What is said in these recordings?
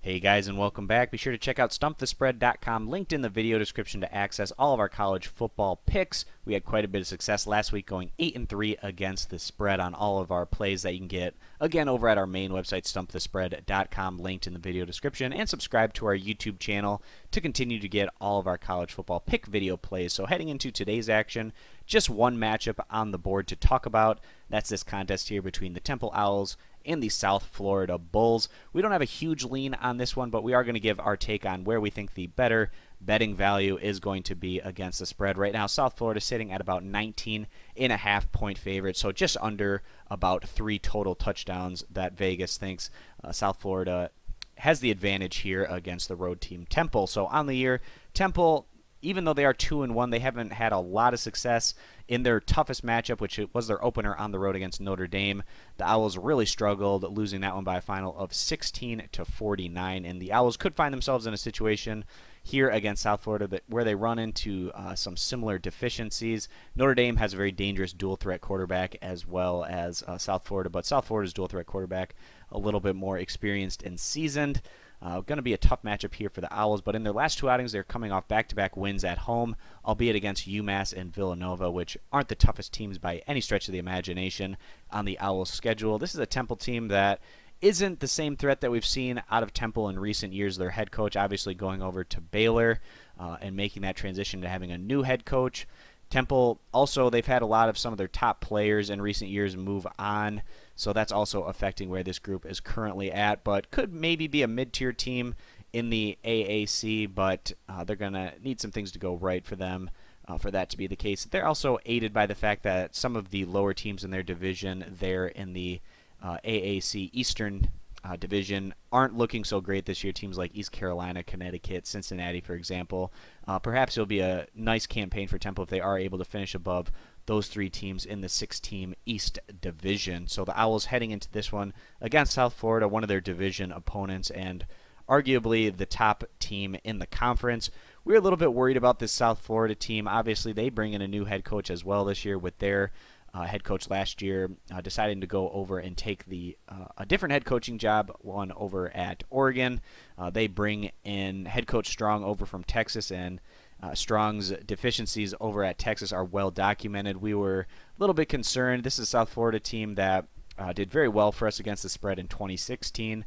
Hey guys, and welcome back. Be sure to check out stumpthespread.com, linked in the video description, to access all of our college football picks. We had quite a bit of success last week, going 8-3 against the spread on all of our plays that you can get, again, over at our main website, stumpthespread.com, linked in the video description, and subscribe to our YouTube channel to continue to get all of our college football pick video plays. So heading into today's action, just one matchup on the board to talk about. That's this contest here between the Temple Owls and the South Florida Bulls. We don't have a huge lean on this one, but we are going to give our take on where we think the better betting value is going to be against the spread. Right now, South Florida sitting at about 19.5 point favorite, so just under about 3 total touchdowns that Vegas thinks South Florida has the advantage here against the road team Temple. So on the year, Temple, even though they are 2-1, they haven't had a lot of success in their toughest matchup, which was their opener on the road against Notre Dame. The Owls really struggled, losing that one by a final of 16-49, and the Owls could find themselves in a situation here against South Florida where they run into some similar deficiencies. Notre Dame has a very dangerous dual threat quarterback as well as South Florida, but South Florida's dual threat quarterback a little bit more experienced and seasoned. Going to be a tough matchup here for the Owls, but in their last 2 outings, they're coming off back-to-back wins at home, albeit against UMass and Villanova, which aren't the toughest teams by any stretch of the imagination on the Owls' schedule. This is a Temple team that isn't the same threat that we've seen out of Temple in recent years. Their head coach obviously going over to Baylor and making that transition to having a new head coach. Temple also, they've had a lot of some of their top players in recent years move on, so that's also affecting where this group is currently at, but could maybe be a mid-tier team in the AAC, but they're going to need some things to go right for them for that to be the case. They're also aided by the fact that some of the lower teams in their division there in the AAC Eastern division aren't looking so great this year. Teams like East Carolina, Connecticut, Cincinnati, for example. Perhaps it'll be a nice campaign for Temple if they are able to finish above those 3 teams in the 6-team East Division. So the Owls heading into this one against South Florida, one of their division opponents and arguably the top team in the conference. We're a little bit worried about this South Florida team. Obviously, they bring in a new head coach as well this year, with their head coach last year deciding to go over and take a different head coaching job, one over at Oregon. They bring in head coach Strong over from Texas, and Strong's deficiencies over at Texas are well documented. We were a little bit concerned. This is a South Florida team that did very well for us against the spread in 2016.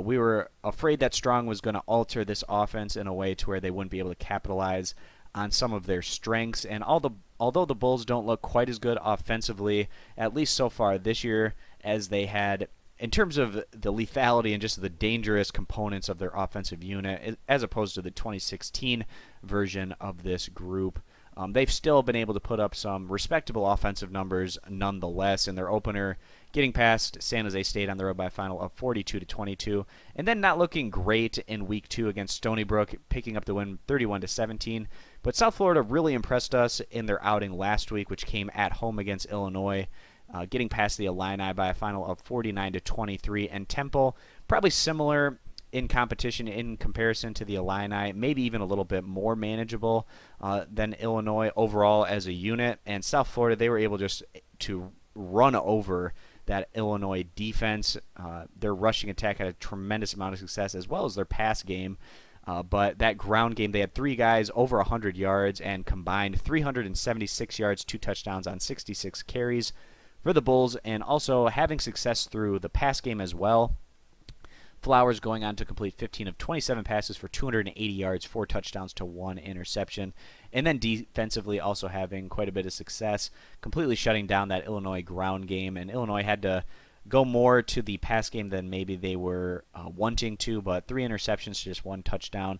We were afraid that Strong was going to alter this offense in a way to where they wouldn't be able to capitalize on some of their strengths, and although the Bulls don't look quite as good offensively, at least so far this year, as they had in terms of the lethality and just the dangerous components of their offensive unit, as opposed to the 2016 version of this group, they've still been able to put up some respectable offensive numbers nonetheless. In their opener, getting past San Jose State on the road by a final of 42-22, and then not looking great in Week 2 against Stony Brook, picking up the win 31-17. But South Florida really impressed us in their outing last week, which came at home against Illinois, getting past the Illini by a final of 49-23. And Temple, probably similar in competition in comparison to the Illini, maybe even a little bit more manageable than Illinois overall as a unit. And South Florida, they were able just to run over that Illinois defense. Their rushing attack had a tremendous amount of success, as well as their pass game. But that ground game, they had 3 guys over 100 yards and combined 376 yards, 2 touchdowns on 66 carries for the Bulls, and also having success through the pass game as well. Flowers going on to complete 15 of 27 passes for 280 yards, 4 touchdowns to 1 interception. And then defensively also having quite a bit of success, completely shutting down that Illinois ground game. And Illinois had to go more to the pass game than maybe they were wanting to, but 3 interceptions to just 1 touchdown,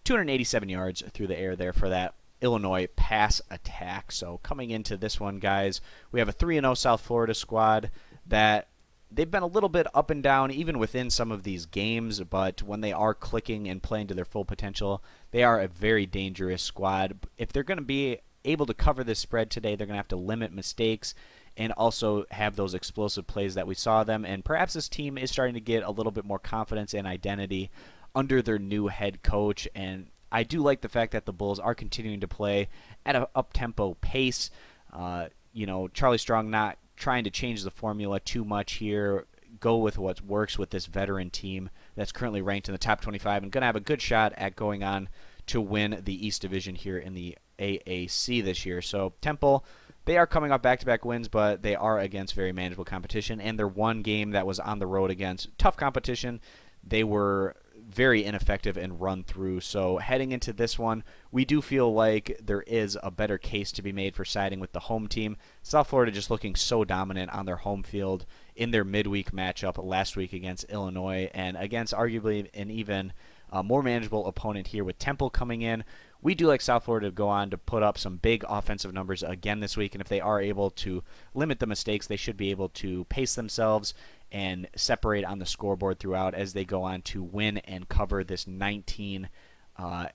287 yards through the air there for that Illinois pass attack. So coming into this one, guys, we have a 3-0 South Florida squad that they've been a little bit up and down even within some of these games, but when they are clicking and playing to their full potential, they are a very dangerous squad. If they're going to be able to cover this spread today, they're going to have to limit mistakes and also have those explosive plays that we saw them. And perhaps this team is starting to get a little bit more confidence and identity under their new head coach. And I do like the fact that the Bulls are continuing to play at an up-tempo pace. Charlie Strong not trying to change the formula too much here, go with what works with this veteran team that's currently ranked in the top 25 and going to have a good shot at going on to win the East Division here in the AAC this year. So Temple, they are coming off back-to-back wins, but they are against very manageable competition, and their one game that was on the road against tough competition, they were very ineffective and run through. So heading into this one, we do feel like there is a better case to be made for siding with the home team. South Florida just looking so dominant on their home field in their midweek matchup last week against Illinois, and against arguably an even more manageable opponent here with Temple coming in. We do like South Florida to go on to put up some big offensive numbers again this week, and if they are able to limit the mistakes, they should be able to pace themselves and separate on the scoreboard throughout as they go on to win and cover this 19.5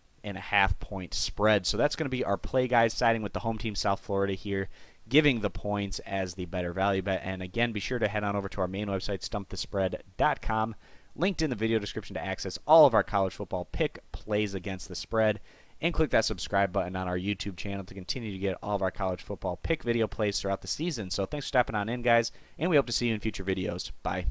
point spread. So that's going to be our play, guys, siding with the home team, South Florida here, giving the points as the better value bet. And again, be sure to head on over to our main website, stumpthespread.com, linked in the video description to access all of our college football pick plays against the spread, and click that subscribe button on our YouTube channel to continue to get all of our college football pick video plays throughout the season. So thanks for stopping on in, guys, and we hope to see you in future videos. Bye.